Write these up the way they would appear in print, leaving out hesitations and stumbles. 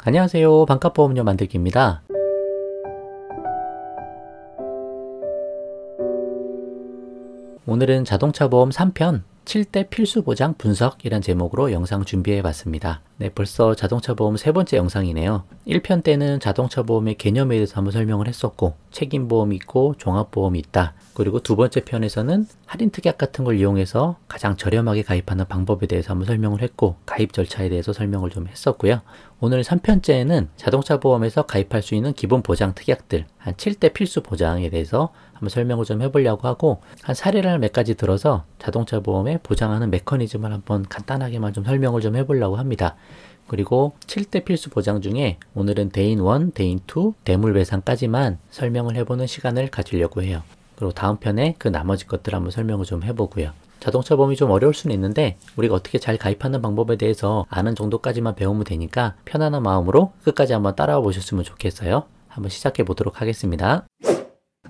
안녕하세요. 반값보험료 만들기입니다. 오늘은 자동차 보험 3편 7대 필수 보장 분석이란 제목으로 영상 준비해 봤습니다. 네, 벌써 자동차 보험 세 번째 영상이네요. 1편 때는 자동차 보험의 개념에 대해서 한번 설명을 했었고, 책임보험이 있고 종합보험이 있다. 그리고 두 번째 편에서는 할인 특약 같은 걸 이용해서 가장 저렴하게 가입하는 방법에 대해서 한번 설명을 했고, 가입 절차에 대해서 설명을 좀 했었고요. 오늘 3편째에는 자동차 보험에서 가입할 수 있는 기본 보장 특약들 한 7대 필수 보장에 대해서 한번 설명을 좀 해보려고 하고, 한 사례를 몇 가지 들어서 자동차 보험에 보장하는 메커니즘을 한번 간단하게만 좀 설명을 좀 해보려고 합니다. 그리고 7대 필수 보장 중에 오늘은 대인 1, 대인 2, 대물배상까지만 설명을 해보는 시간을 가지려고 해요. 그리고 다음 편에 그 나머지 것들 한번 설명을 좀 해보고요. 자동차 보험이 좀 어려울 수는 있는데 우리가 어떻게 잘 가입하는 방법에 대해서 아는 정도까지만 배우면 되니까 편안한 마음으로 끝까지 한번 따라와 보셨으면 좋겠어요. 한번 시작해 보도록 하겠습니다.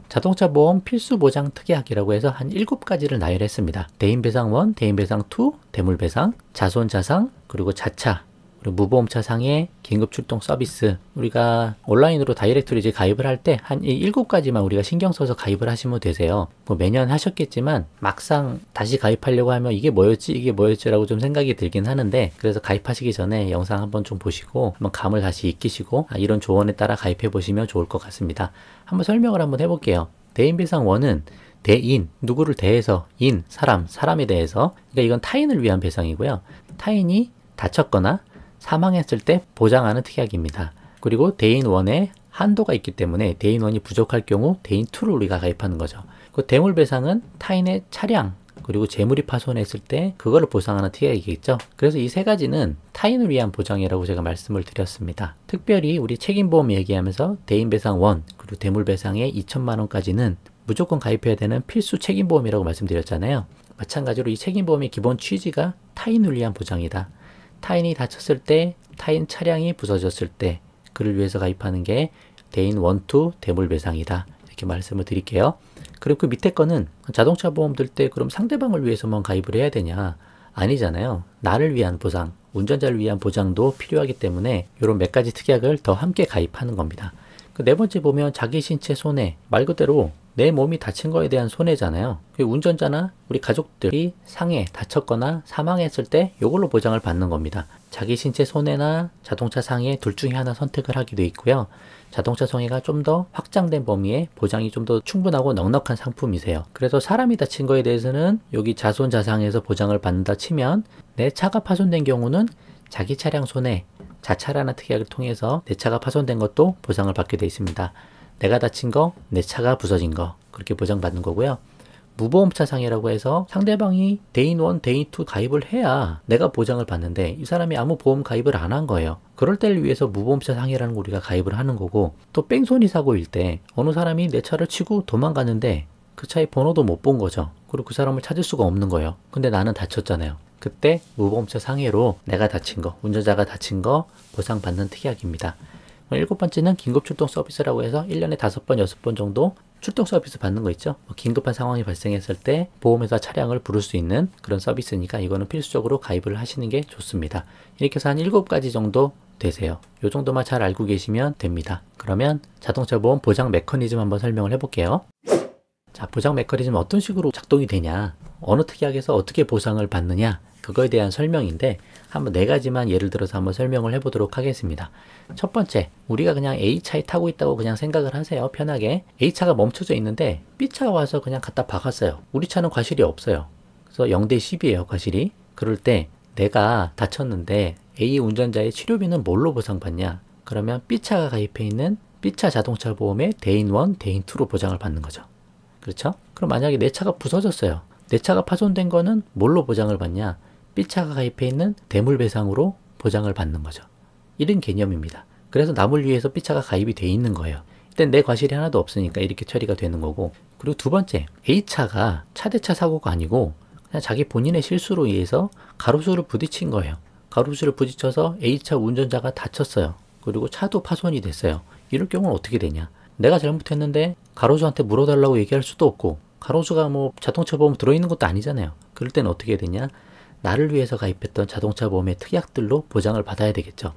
자동차 보험 필수 보장 특약이라고 해서 한 7가지를 나열했습니다. 대인배상 1, 대인배상 2, 대물배상, 자손자상, 그리고 자차, 그리고 무보험차 상해, 긴급출동 서비스. 우리가 온라인으로 다이렉트로 이제 가입을 할 때 한 이 7가지만 우리가 신경 써서 가입을 하시면 되세요. 뭐 매년 하셨겠지만 막상 다시 가입하려고 하면 이게 뭐였지 라고 좀 생각이 들긴 하는데, 그래서 가입하시기 전에 영상 한번 좀 보시고 한번 감을 다시 익히시고 이런 조언에 따라 가입해 보시면 좋을 것 같습니다. 한번 설명을 한번 해볼게요. 대인배상 1은 대인, 누구를 대해서, 인, 사람에 대해서, 그러니까 이건 타인을 위한 배상이고요. 타인이 다쳤거나 사망했을 때 보장하는 특약입니다. 그리고 대인 1에 한도가 있기 때문에 대인 1이 부족할 경우 대인 2를 우리가 가입하는 거죠. 그 대물배상은 타인의 차량 그리고 재물이 파손했을 때 그거를 보상하는 특약이겠죠. 그래서 이 세 가지는 타인을 위한 보장이라고 제가 말씀을 드렸습니다. 특별히 우리 책임보험 얘기하면서 대인배상 1 그리고 대물배상의 2천만 원까지는 무조건 가입해야 되는 필수 책임보험이라고 말씀드렸잖아요. 마찬가지로 이 책임보험의 기본 취지가 타인을 위한 보장이다. 타인이 다쳤을 때, 타인 차량이 부서졌을 때 그를 위해서 가입하는 게 대인 1, 2 대물배상이다. 이렇게 말씀을 드릴게요. 그리고 그 밑에 거는 자동차 보험 들 때 그럼 상대방을 위해서만 가입을 해야 되냐? 아니잖아요. 나를 위한 보상, 운전자를 위한 보장도 필요하기 때문에 이런 몇 가지 특약을 더 함께 가입하는 겁니다. 그 네 번째 보면 자기 신체 손해, 말 그대로 내 몸이 다친 거에 대한 손해잖아요. 운전자나 우리 가족들이 상해, 다쳤거나 사망했을 때 이걸로 보장을 받는 겁니다. 자기 신체 손해나 자동차 상해 둘 중에 하나 선택을 하게 돼 있고요. 자동차 손해가 좀 더 확장된 범위에 보장이 좀 더 충분하고 넉넉한 상품이세요. 그래서 사람이 다친 거에 대해서는 여기 자손자상에서 보장을 받는다 치면, 내 차가 파손된 경우는 자기 차량 손해, 자차라는 특약을 통해서 내 차가 파손된 것도 보상을 받게 되어 있습니다. 내가 다친 거, 내 차가 부서진 거, 그렇게 보장받는 거고요. 무보험차 상해라고 해서 상대방이 대인 1, 대인 2 가입을 해야 내가 보장을 받는데 이 사람이 아무 보험 가입을 안 한 거예요. 그럴 때를 위해서 무보험차 상해라는 거 우리가 가입을 하는 거고, 또 뺑소니 사고일 때 어느 사람이 내 차를 치고 도망갔는데 그 차의 번호도 못 본 거죠. 그리고 그 사람을 찾을 수가 없는 거예요. 근데 나는 다쳤잖아요. 그때 무보험차 상해로 내가 다친 거, 운전자가 다친 거 보상받는 특약입니다. 7번째는 긴급출동 서비스라고 해서 1년에 5번, 6번 정도 출동 서비스 받는 거 있죠. 긴급한 상황이 발생했을 때 보험회사 차량을 부를 수 있는 그런 서비스니까 이거는 필수적으로 가입을 하시는 게 좋습니다. 이렇게 해서 한 7가지 정도 되세요. 이 정도만 잘 알고 계시면 됩니다. 그러면 자동차 보험 보장 메커니즘 한번 설명을 해볼게요. 자, 보장 메커니즘 어떤 식으로 작동이 되냐, 어느 특약에서 어떻게 보상을 받느냐, 그거에 대한 설명인데 한번 4가지만 예를 들어서 한번 설명을 해보도록 하겠습니다. 첫 번째, 우리가 그냥 A차에 타고 있다고 그냥 생각을 하세요. 편하게. A차가 멈춰져 있는데 B차가 와서 그냥 갖다 박았어요. 우리 차는 과실이 없어요. 그래서 0대 10이에요, 과실이. 그럴 때 내가 다쳤는데 A 운전자의 치료비는 뭘로 보상받냐? 그러면 B차가 가입해 있는 B차 자동차 보험의 대인 1, 대인 2로 보장을 받는 거죠. 그렇죠? 그럼 만약에 내 차가 부서졌어요. 내 차가 파손된 거는 뭘로 보장을 받냐? B차가 가입해 있는 대물배상으로 보장을 받는 거죠. 이런 개념입니다. 그래서 남을 위해서 B차가 가입이 돼 있는 거예요. 일단 내 과실이 하나도 없으니까 이렇게 처리가 되는 거고, 그리고 두 번째, A차가 차대차 사고가 아니고 그냥 자기 본인의 실수로 의해서 가로수를 부딪힌 거예요. 가로수를 부딪혀서 A차 운전자가 다쳤어요. 그리고 차도 파손이 됐어요. 이럴 경우는 어떻게 되냐? 내가 잘못했는데 가로수한테 물어달라고 얘기할 수도 없고, 가로수가 뭐 자동차 보험 들어있는 것도 아니잖아요. 그럴 때는 어떻게 되냐? 나를 위해서 가입했던 자동차 보험의 특약들로 보장을 받아야 되겠죠.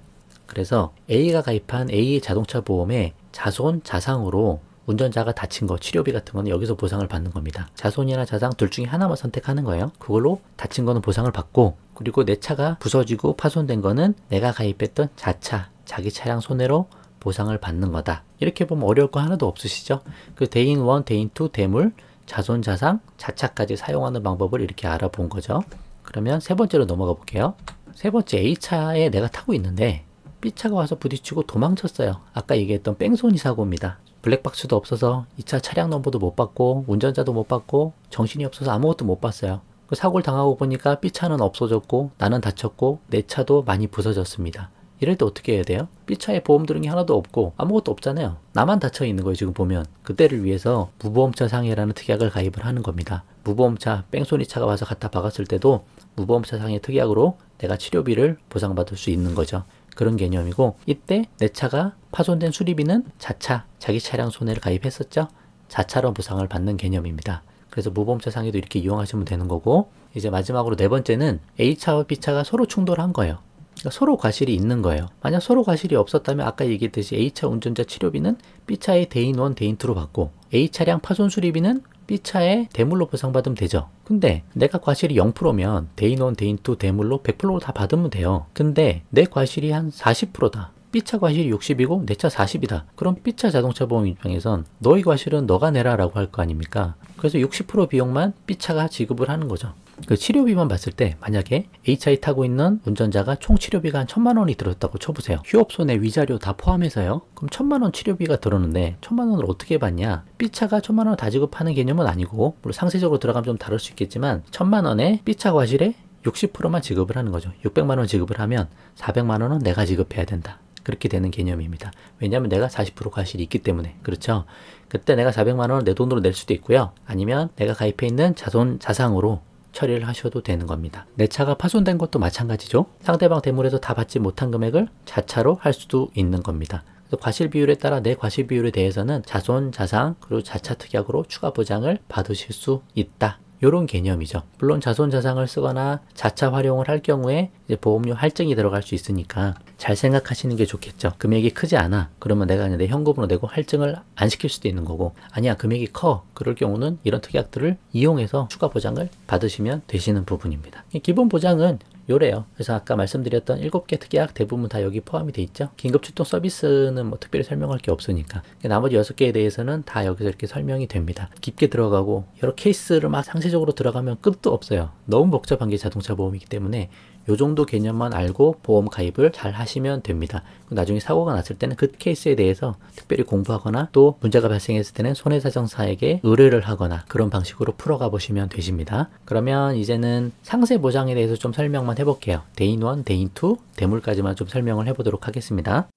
그래서 A가 가입한 A의 자동차 보험에 자손, 자상으로 운전자가 다친 거, 치료비 같은 거는 여기서 보상을 받는 겁니다. 자손이나 자상 둘 중에 하나만 선택하는 거예요. 그걸로 다친 거는 보상을 받고, 그리고 내 차가 부서지고 파손된 거는 내가 가입했던 자차, 자기 차량 손해로 보상을 받는 거다. 이렇게 보면 어려울 거 하나도 없으시죠? 그 대인 1, 대인 2, 대물, 자손, 자상, 자차까지 사용하는 방법을 이렇게 알아본 거죠. 그러면 세 번째로 넘어가 볼게요. 세 번째, A차에 내가 타고 있는데 B차가 와서 부딪히고 도망쳤어요. 아까 얘기했던 뺑소니 사고입니다. 블랙박스도 없어서 이 차 차량 넘버도 못 받고 운전자도 못 받고 정신이 없어서 아무것도 못 봤어요. 그 사고를 당하고 보니까 B차는 없어졌고 나는 다쳤고 내 차도 많이 부서졌습니다. 이럴 때 어떻게 해야 돼요? B차에 보험 들은 게 하나도 없고 아무것도 없잖아요. 나만 다쳐 있는 거예요. 지금 보면. 그때를 위해서 무보험차 상해라는 특약을 가입을 하는 겁니다. 무보험차 뺑소니 차가 와서 갖다 박았을 때도 무보험차 상해 특약으로 내가 치료비를 보상받을 수 있는 거죠. 그런 개념이고, 이때 내 차가 파손된 수리비는 자차, 자기 차량 손해를 가입했었죠. 자차로 보상을 받는 개념입니다. 그래서 무보험차 상해도 이렇게 이용하시면 되는 거고, 이제 마지막으로 네 번째는 A차와 B차가 서로 충돌한 거예요. 그러니까 서로 과실이 있는 거예요. 만약 서로 과실이 없었다면 아까 얘기했듯이 A차 운전자 치료비는 B차의 대인 1, 대인 2로 받고, A 차량 파손 수리비는 B차에 대물로 보상받으면 되죠. 근데 내가 과실이 0%면 대인 1, 대인 2 대물로 100%로 다 받으면 돼요. 근데 내 과실이 한 40%다. B차 과실이 60이고 내 차 40이다. 그럼 B차 자동차 보험 입장에선 너의 과실은 너가 내라 라고 할 거 아닙니까? 그래서 60% 비용만 B차가 지급을 하는 거죠. 그 치료비만 봤을 때 만약에 A차에 타고 있는 운전자가 총 치료비가 한 1,000만 원이 들었다고 쳐보세요. 휴업손해, 위자료 다 포함해서요. 그럼 1,000만 원 치료비가 들었는데 1,000만 원을 어떻게 받냐? B차가 1,000만 원 다 지급하는 개념은 아니고, 물론 상세적으로 들어가면 좀 다를 수 있겠지만 1,000만 원에 B차 과실에 60%만 지급을 하는 거죠. 600만 원 지급을 하면 400만 원은 내가 지급해야 된다. 그렇게 되는 개념입니다. 왜냐하면 내가 40% 과실이 있기 때문에. 그렇죠? 그때 내가 400만 원을 내 돈으로 낼 수도 있고요. 아니면 내가 가입해 있는 자손, 자상으로 처리를 하셔도 되는 겁니다. 내 차가 파손된 것도 마찬가지죠. 상대방 대물에서 다 받지 못한 금액을 자차로 할 수도 있는 겁니다. 그래서 과실 비율에 따라 내 과실 비율에 대해서는 자손, 자상, 그리고 자차 특약으로 추가 보장을 받으실 수 있다. 이런 개념이죠. 물론 자손, 자상을 쓰거나 자차 활용을 할 경우에 이제 보험료 할증이 들어갈 수 있으니까 잘 생각하시는 게 좋겠죠. 금액이 크지 않아. 그러면 내가 그냥 내 현금으로 내고 할증을 안 시킬 수도 있는 거고, 아니야 금액이 커. 그럴 경우는 이런 특약들을 이용해서 추가 보장을 받으시면 되시는 부분입니다. 기본 보장은 요래요. 그래서 아까 말씀드렸던 7개 특약 대부분 다 여기 포함이 돼 있죠. 긴급출동 서비스는 뭐 특별히 설명할 게 없으니까. 나머지 6개에 대해서는 다 여기서 이렇게 설명이 됩니다. 깊게 들어가고 여러 케이스를 막 상세적으로 들어가면 끝도 없어요. 너무 복잡한 게 자동차 보험이기 때문에 요 정도 개념만 알고 보험 가입을 잘 하시면 됩니다. 나중에 사고가 났을 때는 그 케이스에 대해서 특별히 공부하거나 또 문제가 발생했을 때는 손해사정사에게 의뢰를 하거나 그런 방식으로 풀어가 보시면 되십니다. 그러면 이제는 상세 보장에 대해서 좀 설명만 해볼게요. 대인 1, 대인 2, 대물까지만 좀 설명을 해보도록 하겠습니다.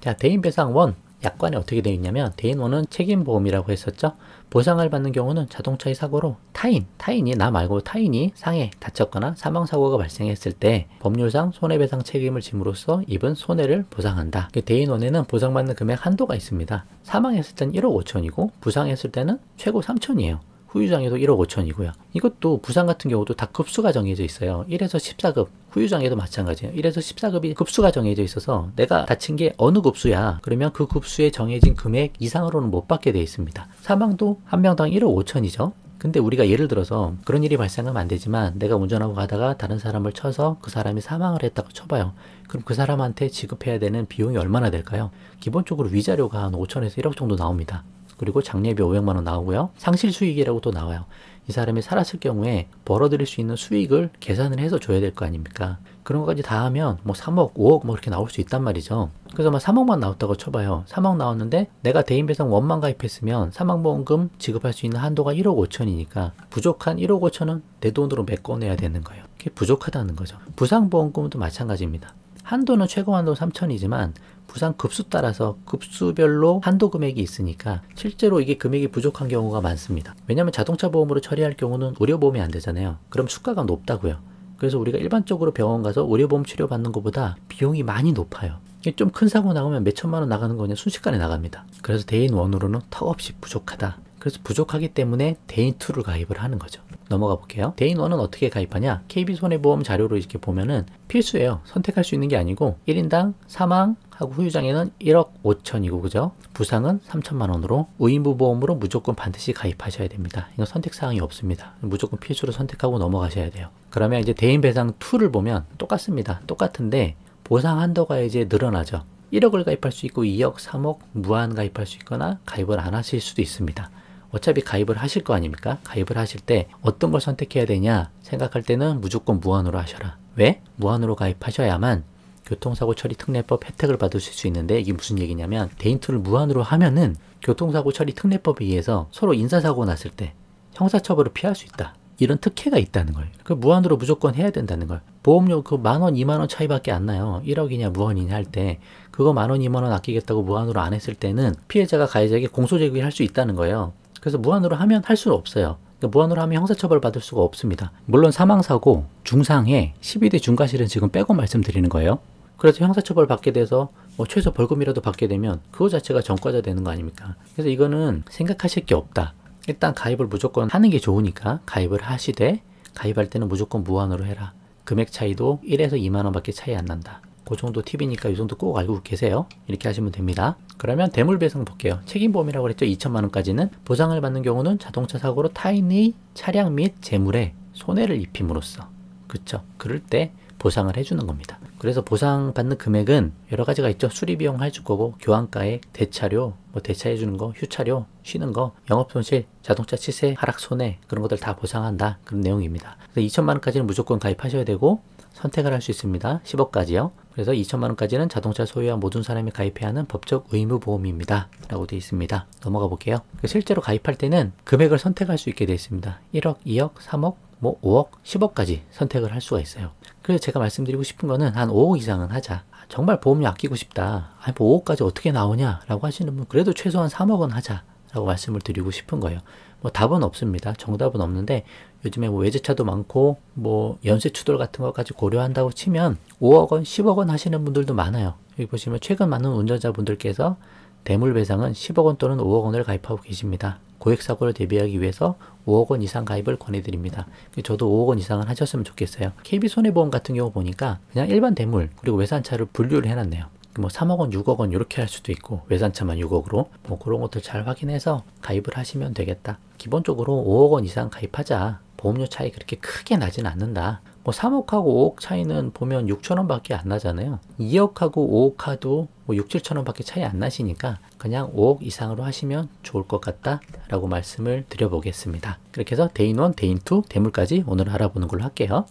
자, 대인 배상 1. 약관에 어떻게 되어 있냐면 대인 1은 책임보험이라고 했었죠. 보상을 받는 경우는 자동차의 사고로 타인이 나 말고 타인이 상해, 다쳤거나 사망사고가 발생했을 때 법률상 손해배상 책임을 짐으로써 입은 손해를 보상한다. 대인 1에는 보상받는 금액 한도가 있습니다. 사망했을 때는 1억 5천이고 부상했을 때는 최고 3천이에요. 후유장애도 1억 5천이고요. 이것도 부상 같은 경우도 다 급수가 정해져 있어요. 1에서 14급, 후유장애도 마찬가지예요. 1에서 14급이 급수가 정해져 있어서 내가 다친 게 어느 급수야. 그러면 그 급수에 정해진 금액 이상으로는 못 받게 되어 있습니다. 사망도 한 명당 1억 5천이죠. 근데 우리가 예를 들어서 그런 일이 발생하면 안 되지만 내가 운전하고 가다가 다른 사람을 쳐서 그 사람이 사망을 했다고 쳐봐요. 그럼 그 사람한테 지급해야 되는 비용이 얼마나 될까요? 기본적으로 위자료가 한 5천에서 1억 정도 나옵니다. 그리고 장례비 500만 원 나오고요. 상실 수익이라고 또 나와요. 이 사람이 살았을 경우에 벌어들일 수 있는 수익을 계산을 해서 줘야 될 거 아닙니까? 그런 것까지 다 하면 뭐 3억, 5억 뭐 이렇게 나올 수 있단 말이죠. 그래서 막 3억만 나왔다고 쳐봐요. 3억 나왔는데 내가 대인배상 1만 가입했으면 사망보험금 지급할 수 있는 한도가 1억 5천이니까 부족한 1억 5천은 내 돈으로 메꿔내야 되는 거예요. 그게 부족하다는 거죠. 부상보험금도 마찬가지입니다. 한도는 최고 한도 3천이지만 부상 급수 따라서 급수별로 한도 금액이 있으니까 실제로 이게 금액이 부족한 경우가 많습니다. 왜냐하면 자동차 보험으로 처리할 경우는 의료보험이 안 되잖아요. 그럼 수가가 높다고요. 그래서 우리가 일반적으로 병원 가서 의료보험 치료받는 것보다 비용이 많이 높아요. 좀 큰 사고 나가면 몇 천만 원 나가는 거 그냥 순식간에 나갑니다. 그래서 대인 1으로는 턱없이 부족하다. 그래서 부족하기 때문에 대인 2를 가입을 하는 거죠. 넘어가 볼게요. 대인1은 어떻게 가입하냐? KB손해보험 자료로 이렇게 보면은 필수예요. 선택할 수 있는 게 아니고 1인당 사망하고 후유장애는 1억 5천이고 그죠? 부상은 3천만 원으로 의무부 보험으로 무조건 반드시 가입하셔야 됩니다. 이건 선택사항이 없습니다. 무조건 필수로 선택하고 넘어가셔야 돼요. 그러면 이제 대인배상2를 보면 똑같습니다. 똑같은데 보상 한도가 이제 늘어나죠. 1억을 가입할 수 있고 2억, 3억 무한 가입할 수 있거나 가입을 안 하실 수도 있습니다. 어차피 가입을 하실 거 아닙니까? 가입을 하실 때 어떤 걸 선택해야 되냐 생각할 때는 무조건 무한으로 하셔라. 왜? 무한으로 가입하셔야만 교통사고 처리 특례법 혜택을 받으실 수 있는데 이게 무슨 얘기냐면 대인2를 무한으로 하면은 교통사고 처리 특례법에 의해서 서로 인사사고 났을 때 형사처벌을 피할 수 있다. 이런 특혜가 있다는 거예요. 그 무한으로 무조건 해야 된다는 거예요. 보험료 그 10,000원, 20,000원 차이밖에 안 나요. 1억이냐 무한이냐 할 때 그거 10,000원, 20,000원 아끼겠다고 무한으로 안 했을 때는 피해자가 가해자에게 공소제기를 할 수 있다는 거예요. 그래서 무한으로 하면 할 수는 없어요. 그러니까 무한으로 하면 형사처벌 받을 수가 없습니다. 물론 사망사고, 중상해, 12대 중과실은 지금 빼고 말씀드리는 거예요. 그래서 형사처벌 받게 돼서 뭐 최소 벌금이라도 받게 되면 그거 자체가 전과자 되는 거 아닙니까? 그래서 이거는 생각하실 게 없다. 일단 가입을 무조건 하는 게 좋으니까 가입을 하시되 가입할 때는 무조건 무한으로 해라. 금액 차이도 1에서 2만 원밖에 차이 안 난다. 그 정도 팁이니까 이 정도 꼭 알고 계세요. 이렇게 하시면 됩니다. 그러면 대물배상 볼게요. 책임보험이라고 그랬죠. 2천만 원까지는 보상을 받는 경우는 자동차 사고로 타인의 차량 및 재물에 손해를 입힘으로써 그쵸? 그럴 때 보상을 해주는 겁니다. 그래서 보상받는 금액은 여러 가지가 있죠. 수리비용 해줄 거고 교환가액, 대차료, 뭐 대차해주는 거, 휴차료, 쉬는 거, 영업손실, 자동차 치세, 하락 손해 그런 것들 다 보상한다. 그런 내용입니다. 그래서 2천만 원까지는 무조건 가입하셔야 되고 선택을 할 수 있습니다. 10억까지요. 그래서 2천만 원까지는 자동차 소유한 모든 사람이 가입해야 하는 법적 의무보험입니다. 라고 되어 있습니다. 넘어가 볼게요. 실제로 가입할 때는 금액을 선택할 수 있게 되어 있습니다. 1억, 2억, 3억, 뭐 5억, 10억까지 선택을 할 수가 있어요. 그래서 제가 말씀드리고 싶은 거는 한 5억 이상은 하자. 정말 보험료 아끼고 싶다. 아니 뭐 5억까지 어떻게 나오냐 라고 하시는 분 그래도 최소한 3억은 하자 라고 말씀을 드리고 싶은 거예요. 뭐 답은 없습니다. 정답은 없는데 요즘에 뭐 외제차도 많고 뭐 연쇄 추돌 같은 것까지 고려한다고 치면 5억 원, 10억 원 하시는 분들도 많아요. 여기 보시면 최근 많은 운전자분들께서 대물배상은 10억 원 또는 5억 원을 가입하고 계십니다. 고액사고를 대비하기 위해서 5억 원 이상 가입을 권해드립니다. 저도 5억 원 이상은 하셨으면 좋겠어요. KB손해보험 같은 경우 보니까 그냥 일반 대물 그리고 외산차를 분류를 해놨네요. 뭐 3억 원, 6억 원 이렇게 할 수도 있고 외산차만 6억으로 뭐 그런 것들 잘 확인해서 가입을 하시면 되겠다. 기본적으로 5억 원 이상 가입하자. 보험료 차이 그렇게 크게 나진 않는다. 뭐 3억하고 5억 차이는 보면 6천 원밖에 안 나잖아요. 2억하고 5억하도 뭐 6, 7천 원밖에 차이 안 나시니까 그냥 5억 이상으로 하시면 좋을 것 같다 라고 말씀을 드려보겠습니다. 그렇게 해서 대인1, 대인2, 대물까지 오늘 알아보는 걸로 할게요.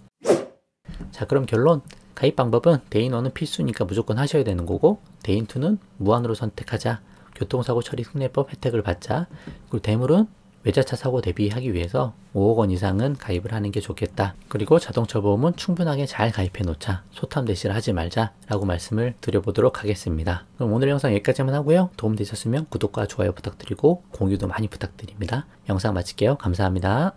자, 그럼 결론. 가입 방법은 대인1은 필수니까 무조건 하셔야 되는 거고 대인2는 무한으로 선택하자. 교통사고 처리 특례법 혜택을 받자. 그리고 대물은 외제차 사고 대비하기 위해서 5억 원 이상은 가입을 하는 게 좋겠다. 그리고 자동차 보험은 충분하게 잘 가입해 놓자. 소탐 대시를 하지 말자 라고 말씀을 드려보도록 하겠습니다. 그럼 오늘 영상 여기까지만 하고요. 도움되셨으면 구독과 좋아요 부탁드리고 공유도 많이 부탁드립니다. 영상 마칠게요. 감사합니다.